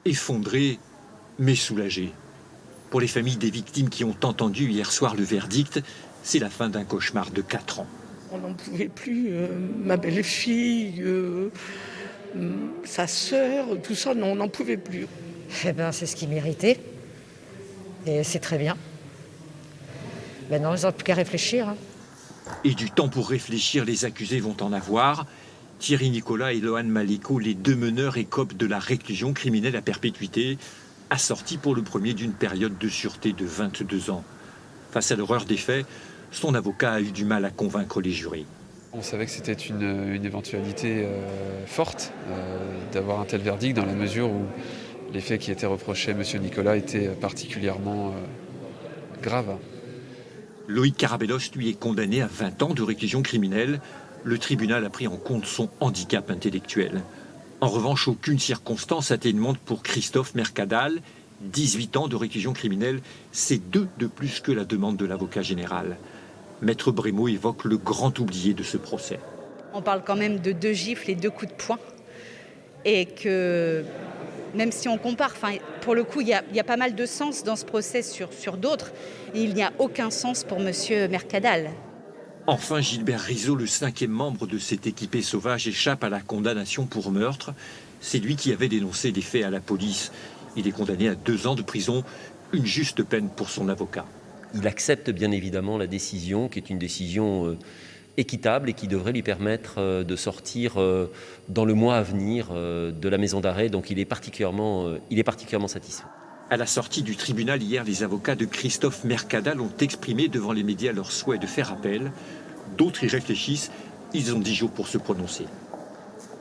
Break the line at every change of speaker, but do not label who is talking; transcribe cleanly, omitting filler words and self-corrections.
effondrés mais soulagés. Pour les familles des victimes qui ont entendu hier soir le verdict, c'est la fin d'un cauchemar de 4 ans.
On n'en pouvait plus, ma belle-fille, sa sœur, tout ça, non, on n'en pouvait plus.
Eh ben, c'est ce qu'il méritait. Et c'est très bien. Maintenant, ils n'ont plus qu'à réfléchir.
Et du temps pour réfléchir, les accusés vont en avoir. Thierry Nicolas et Lohan Maléco, les deux meneurs, écopent de la réclusion criminelle à perpétuité, assortie pour le premier d'une période de sûreté de 22 ans. Face à l'horreur des faits, son avocat a eu du mal à convaincre les jurés.
On savait que c'était une éventualité forte d'avoir un tel verdict dans la mesure où les faits qui étaient reprochés à M. Nicolas étaient particulièrement graves.
Loïc Carabellos, lui, est condamné à 20 ans de réclusion criminelle. Le tribunal a pris en compte son handicap intellectuel. En revanche, aucune circonstance atténuante pour Christophe Mercadal. 18 ans de réclusion criminelle, c'est 2 de plus que la demande de l'avocat général. Maître Brémaud évoque le grand oublié de ce procès.
On parle quand même de 2 gifles et 2 coups de poing. Et que, même si on compare, pour le coup, il y a pas mal de sens dans ce procès sur d'autres. Et il n'y a aucun sens pour M. Mercadal.
Enfin, Gilbert Rizot, le 5e membre de cette équipée sauvage, échappe à la condamnation pour meurtre. C'est lui qui avait dénoncé les faits à la police. Il est condamné à 2 ans de prison, une juste peine pour son avocat.
Il accepte bien évidemment la décision, qui est une décision équitable et qui devrait lui permettre de sortir dans le mois à venir de la maison d'arrêt. Donc il est particulièrement satisfait.
À la sortie du tribunal hier, les avocats de Christophe Mercadal ont exprimé devant les médias leur souhait de faire appel. D'autres y réfléchissent. Ils ont 10 jours pour se prononcer.